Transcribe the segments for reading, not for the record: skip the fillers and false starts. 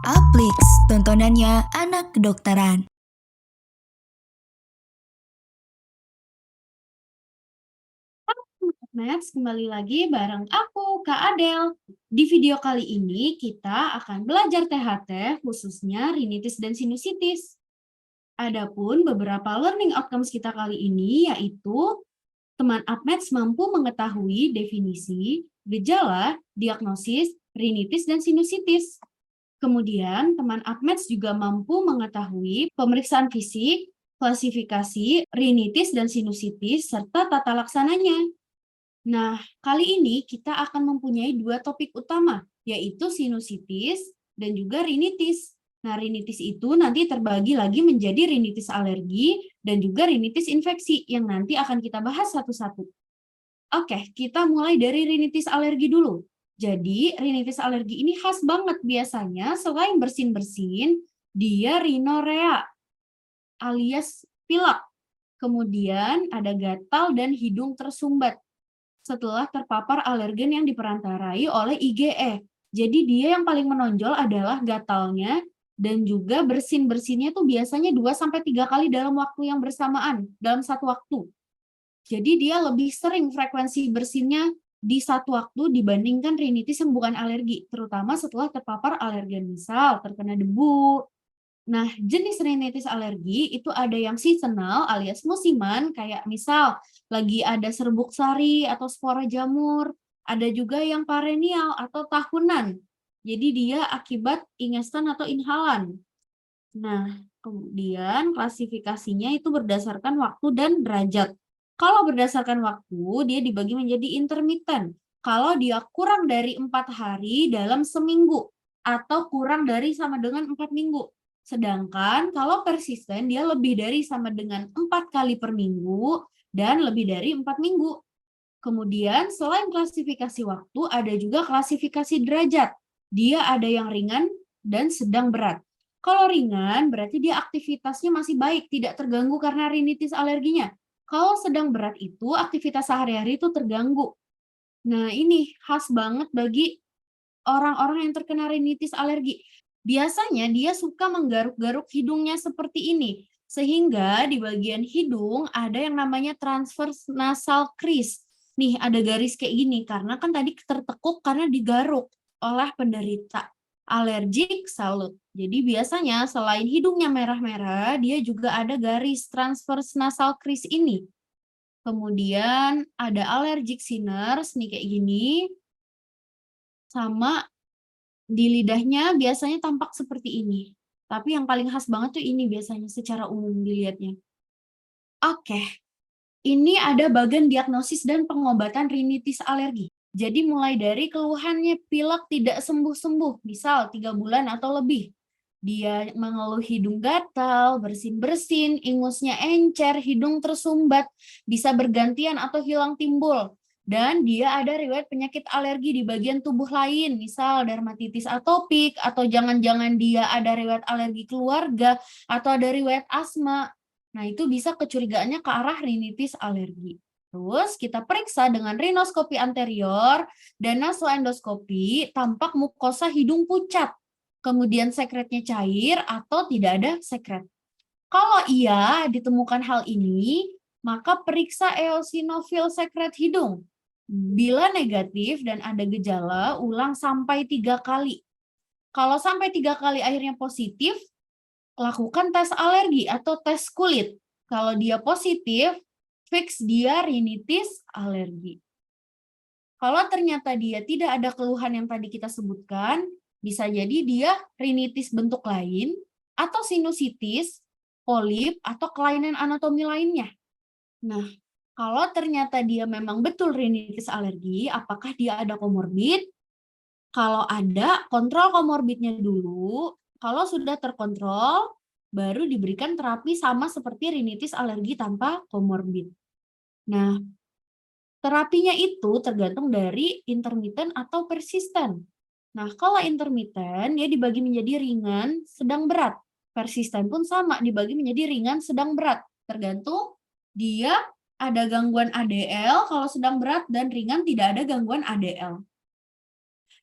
Aplix, tontonannya anak kedokteran. Max, kembali lagi bareng aku, Kak Adel. Di video kali ini kita akan belajar THT, khususnya rinitis dan sinusitis. Adapun beberapa learning outcomes kita kali ini yaitu teman APMETS mampu mengetahui definisi, gejala, diagnosis, rinitis, dan sinusitis. Kemudian, teman APMETS juga mampu mengetahui pemeriksaan fisik, klasifikasi, rinitis, dan sinusitis, serta tata laksananya. Nah, kali ini kita akan mempunyai dua topik utama, yaitu sinusitis dan juga rinitis. Nah, rinitis itu nanti terbagi lagi menjadi rinitis alergi dan juga rinitis infeksi yang nanti akan kita bahas satu-satu. Oke, kita mulai dari rinitis alergi dulu. Jadi, rinitis alergi ini khas banget biasanya selain bersin-bersin, dia rinorea alias pilek. Kemudian ada gatal dan hidung tersumbat setelah terpapar alergen yang diperantarai oleh IgE. Jadi dia yang paling menonjol adalah gatalnya dan juga bersin-bersinnya tuh biasanya 2-3 kali dalam waktu yang bersamaan, dalam satu waktu. Jadi dia lebih sering frekuensi bersinnya di satu waktu dibandingkan rinitis yang bukan alergi, terutama setelah terpapar alergen, misal terkena debu. Nah, jenis rinitis alergi itu ada yang seasonal alias musiman, kayak misal lagi ada serbuk sari atau spora jamur. Ada juga yang perennial atau tahunan. Jadi dia akibat ingestan atau inhalan. Nah, kemudian klasifikasinya itu berdasarkan waktu dan derajat. Kalau berdasarkan waktu, dia dibagi menjadi intermittent. Kalau dia kurang dari 4 hari dalam seminggu, atau kurang dari sama dengan 4 minggu. Sedangkan kalau persisten, dia lebih dari sama dengan 4 kali per minggu, dan lebih dari 4 minggu. Kemudian, selain klasifikasi waktu, ada juga klasifikasi derajat. Dia ada yang ringan dan sedang berat. Kalau ringan, berarti dia aktivitasnya masih baik, tidak terganggu karena rinitis alerginya. Kalau sedang berat itu, aktivitas sehari-hari itu terganggu. Nah, ini khas banget bagi orang-orang yang terkena rinitis alergi. Biasanya dia suka menggaruk-garuk hidungnya seperti ini, sehingga di bagian hidung ada yang namanya transverse nasal crease. Nih, ada garis kayak gini, karena kan tadi tertekuk karena digaruk oleh penderita allergic salut. Jadi biasanya selain hidungnya merah-merah, dia juga ada garis transverse nasal crease ini. Kemudian ada allergic sinus, nih kayak gini, sama di lidahnya biasanya tampak seperti ini. Tapi yang paling khas banget tuh ini biasanya secara umum dilihatnya. Oke, ini ada bagian diagnosis dan pengobatan rinitis alergi. Jadi mulai dari keluhannya pilek tidak sembuh-sembuh, misal 3 bulan atau lebih. Dia mengeluh hidung gatal, bersin-bersin, ingusnya encer, hidung tersumbat, bisa bergantian atau hilang timbul. Dan dia ada riwayat penyakit alergi di bagian tubuh lain, misal dermatitis atopik, atau jangan-jangan dia ada riwayat alergi keluarga, atau ada riwayat asma. Nah, itu bisa kecurigaannya ke arah rinitis alergi. Terus kita periksa dengan rinoskopi anterior dan nasoendoskopi, tampak mukosa hidung pucat. Kemudian sekretnya cair atau tidak ada sekret. Kalau iya ditemukan hal ini, maka periksa eosinofil sekret hidung. Bila negatif dan ada gejala, ulang sampai 3 kali. Kalau sampai 3 kali akhirnya positif, lakukan tes alergi atau tes kulit. Kalau dia positif, fix dia rinitis alergi. Kalau ternyata dia tidak ada keluhan yang tadi kita sebutkan, bisa jadi dia rinitis bentuk lain, atau sinusitis, polip, atau kelainan anatomi lainnya. Nah, kalau ternyata dia memang betul rinitis alergi, apakah dia ada komorbid? Kalau ada, kontrol komorbidnya dulu. Kalau sudah terkontrol, baru diberikan terapi sama seperti rinitis alergi tanpa komorbid. Nah, terapinya itu tergantung dari intermittent atau persisten. Nah, kalau intermittent, dia dibagi menjadi ringan, sedang berat. Persisten pun sama, dibagi menjadi ringan, sedang berat. Tergantung dia ada gangguan ADL, kalau sedang berat, dan ringan tidak ada gangguan ADL.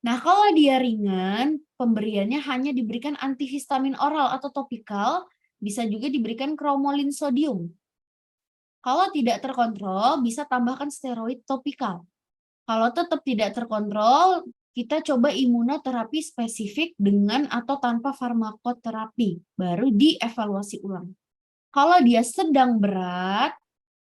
Nah, kalau dia ringan, pemberiannya hanya diberikan antihistamin oral atau topikal, bisa juga diberikan cromolyn sodium. Kalau tidak terkontrol, bisa tambahkan steroid topikal. Kalau tetap tidak terkontrol, kita coba imunoterapi spesifik dengan atau tanpa farmakoterapi, baru dievaluasi ulang. Kalau dia sedang berat,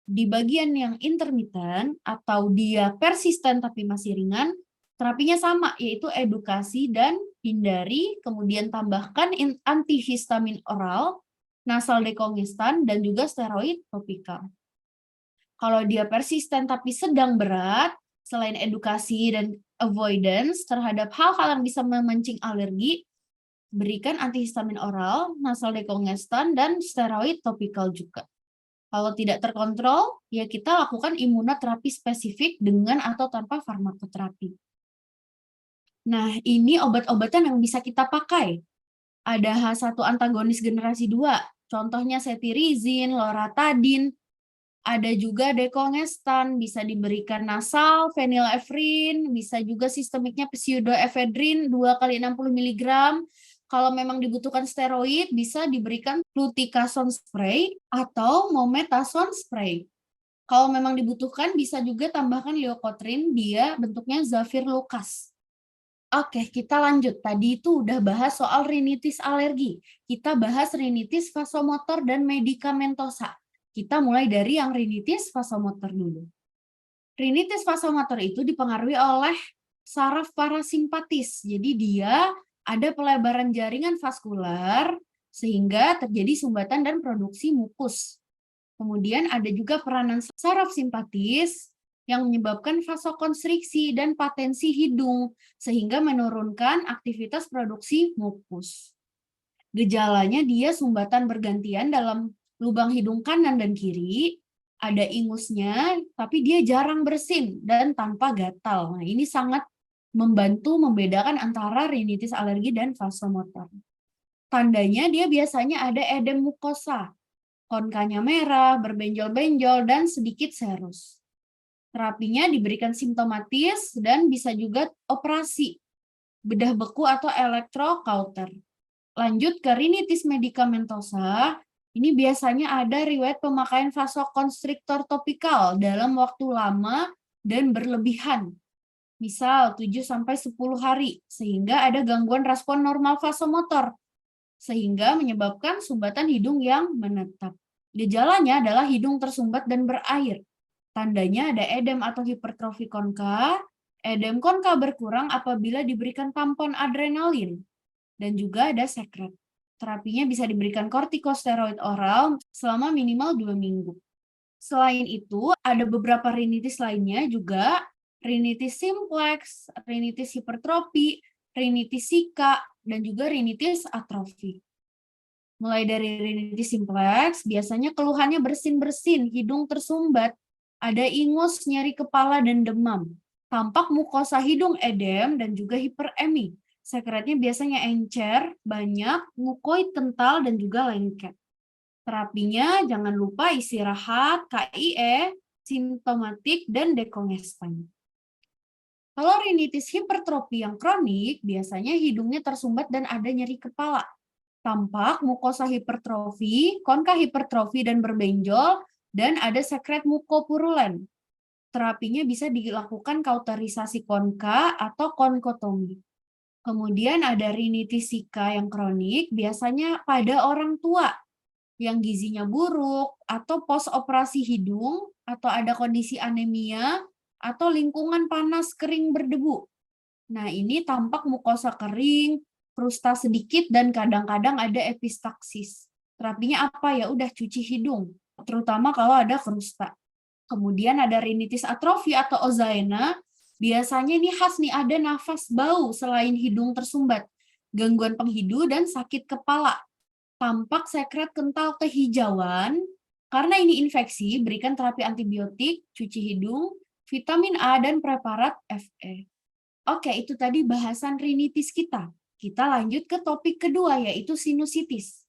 di bagian yang intermittent atau dia persisten tapi masih ringan, terapinya sama, yaitu edukasi dan hindari, kemudian tambahkan antihistamin oral, nasal dekongestan, dan juga steroid topikal. Kalau dia persisten tapi sedang berat, selain edukasi dan avoidance terhadap hal-hal yang bisa memancing alergi, berikan antihistamin oral, nasal dekongestan, dan steroid topikal juga. Kalau tidak terkontrol, ya kita lakukan imunoterapi spesifik dengan atau tanpa farmakoterapi. Nah, ini obat-obatan yang bisa kita pakai. Ada H1 antagonis generasi 2, contohnya cetirizine, loratadine, ada juga dekongestan, bisa diberikan nasal, phenylephrine, bisa juga sistemiknya pseudoephedrine 2 kali 60 mg. Kalau memang dibutuhkan steroid, bisa diberikan fluticasone spray atau mometasone spray. Kalau memang dibutuhkan, bisa juga tambahkan leukotriene, dia bentuknya Zafir Lucas. Oke, kita lanjut. Tadi itu udah bahas soal rinitis alergi. Kita bahas rinitis vasomotor dan medikamentosa. Kita mulai dari yang rinitis vasomotor dulu. Rinitis vasomotor itu dipengaruhi oleh saraf parasimpatis. Jadi dia ada pelebaran jaringan vaskular sehingga terjadi sumbatan dan produksi mukus. Kemudian ada juga peranan saraf simpatis yang menyebabkan vasokonstriksi dan patensi hidung sehingga menurunkan aktivitas produksi mukus. Gejalanya dia sumbatan bergantian dalam lubang hidung kanan dan kiri, ada ingusnya, tapi dia jarang bersin dan tanpa gatal. Nah, ini sangat membantu membedakan antara rinitis alergi dan vasomotor. Tandanya dia biasanya ada edem mukosa, konkanya merah, berbenjol-benjol, dan sedikit serus. Terapinya diberikan simptomatis dan bisa juga operasi, bedah beku atau elektrokauter. Lanjut ke rinitis medikamentosa, ini biasanya ada riwayat pemakaian vasokonstriktor topikal dalam waktu lama dan berlebihan. Misal 7-10 hari, sehingga ada gangguan respon normal vasomotor, sehingga menyebabkan sumbatan hidung yang menetap. Gejalanya adalah hidung tersumbat dan berair. Tandanya ada edem atau hipertrofi konka. Edem konka berkurang apabila diberikan tampon adrenalin. Dan juga ada sekret. Terapinya bisa diberikan kortikosteroid oral selama minimal 2 minggu. Selain itu, ada beberapa rinitis lainnya juga, rinitis simplex, rinitis hipertrofi, rinitis sika, dan juga rinitis atrofi. Mulai dari rinitis simplex, biasanya keluhannya bersin-bersin, hidung tersumbat, ada ingus, nyeri kepala, dan demam. Tampak mukosa hidung edem dan juga hiperemi. Sekretnya biasanya encer, banyak, mukoid kental, dan juga lengket. Terapinya jangan lupa istirahat, KIE, simptomatik, dan dekongestan. Kalau rinitis hipertrofi yang kronik, biasanya hidungnya tersumbat dan ada nyeri kepala. Tampak mukosa hipertrofi, konka hipertrofi, dan berbenjol, dan ada sekret mukopurulen. Terapinya bisa dilakukan kauterisasi konka atau konkotomi. Kemudian ada rinitis sika yang kronik, biasanya pada orang tua yang gizinya buruk, atau post-operasi hidung, atau ada kondisi anemia, atau lingkungan panas kering berdebu. Nah, ini tampak mukosa kering, krusta sedikit, dan kadang-kadang ada epistaksis. Terapinya apa ya? Udah cuci hidung, terutama kalau ada krusta. Kemudian ada rinitis atrofi atau ozaena, biasanya ini khas nih, ada nafas bau selain hidung tersumbat, gangguan penghidu, dan sakit kepala. Tampak sekret kental kehijauan, karena ini infeksi, berikan terapi antibiotik, cuci hidung, vitamin A, dan preparat Fe. Oke, itu tadi bahasan rinitis kita. Kita lanjut ke topik kedua, yaitu sinusitis.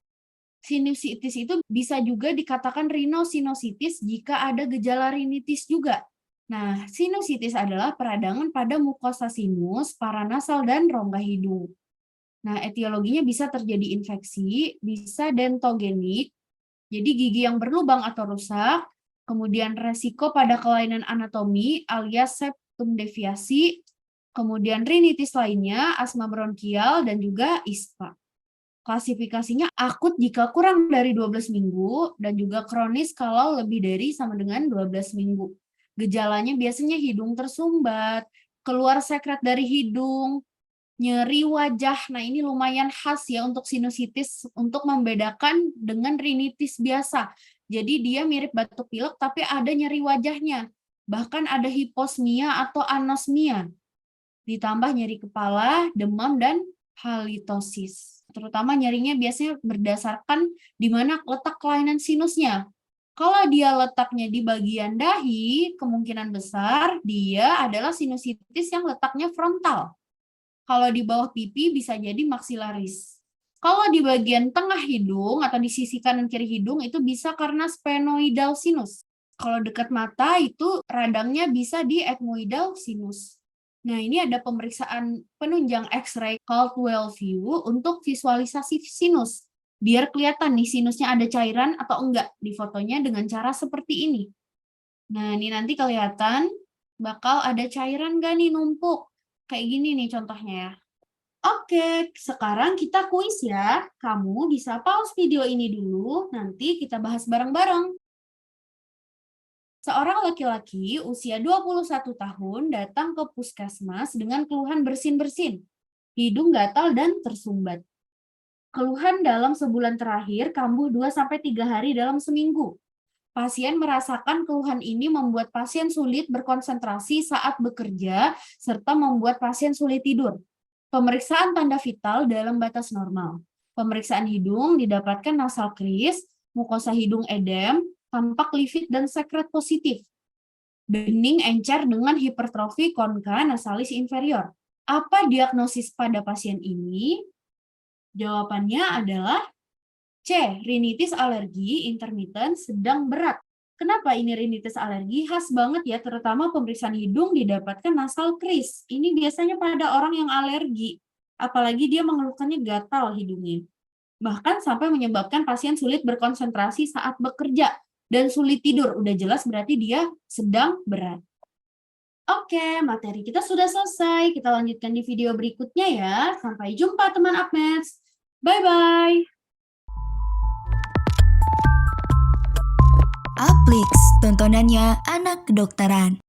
Sinusitis itu bisa juga dikatakan rhinosinusitis jika ada gejala rinitis juga. Nah, sinusitis adalah peradangan pada mukosa sinus, paranasal, dan rongga hidung. Nah, etiologinya bisa terjadi infeksi, bisa dentogenik, jadi gigi yang berlubang atau rusak, kemudian resiko pada kelainan anatomi alias septum deviasi, kemudian rinitis lainnya, asma bronkial, dan juga ISPA. Klasifikasinya akut jika kurang dari 12 minggu dan juga kronis kalau lebih dari sama dengan 12 minggu. Gejalanya biasanya hidung tersumbat, keluar sekret dari hidung, nyeri wajah. Nah, ini lumayan khas ya untuk sinusitis untuk membedakan dengan rinitis biasa. Jadi dia mirip batuk pilek tapi ada nyeri wajahnya. Bahkan ada hiposmia atau anosmia. Ditambah nyeri kepala, demam, dan halitosis. Terutama nyerinya biasanya berdasarkan di mana letak kelainan sinusnya. Kalau dia letaknya di bagian dahi, kemungkinan besar dia adalah sinusitis yang letaknya frontal. Kalau di bawah pipi bisa jadi maksilaris. Kalau di bagian tengah hidung atau di sisi kanan kiri hidung itu bisa karena sphenoidal sinus. Kalau dekat mata itu radangnya bisa di ethmoidal sinus. Nah, ini ada pemeriksaan penunjang X-ray Caldwell view untuk visualisasi sinus. Biar kelihatan nih sinusnya ada cairan atau enggak di fotonya dengan cara seperti ini. Nah, ini nanti kelihatan bakal ada cairan nggak nih numpuk. Kayak gini nih contohnya ya. Oke, sekarang kita kuis ya. Kamu bisa pause video ini dulu, nanti kita bahas bareng-bareng. Seorang laki-laki usia 21 tahun datang ke puskesmas dengan keluhan bersin-bersin, hidung gatal dan tersumbat. Keluhan dalam sebulan terakhir kambuh 2-3 hari dalam seminggu. Pasien merasakan keluhan ini membuat pasien sulit berkonsentrasi saat bekerja, serta membuat pasien sulit tidur. Pemeriksaan tanda vital dalam batas normal. Pemeriksaan hidung didapatkan nasal kris, mukosa hidung edem, tampak livid dan sekret positif. Bening encer dengan hipertrofi konka nasalis inferior. Apa diagnosis pada pasien ini? Jawabannya adalah C. Rinitis alergi intermittent sedang berat. Kenapa ini rinitis alergi? Khas banget ya, terutama pemeriksaan hidung didapatkan nasal kris. Ini biasanya pada orang yang alergi, apalagi dia mengeluhkannya gatal hidungnya. Bahkan sampai menyebabkan pasien sulit berkonsentrasi saat bekerja dan sulit tidur. Udah jelas berarti dia sedang berat. Oke, materi kita sudah selesai. Kita lanjutkan di video berikutnya ya. Sampai jumpa teman Apmeds. Bye-bye. Aplix, tontonannya anak kedokteran.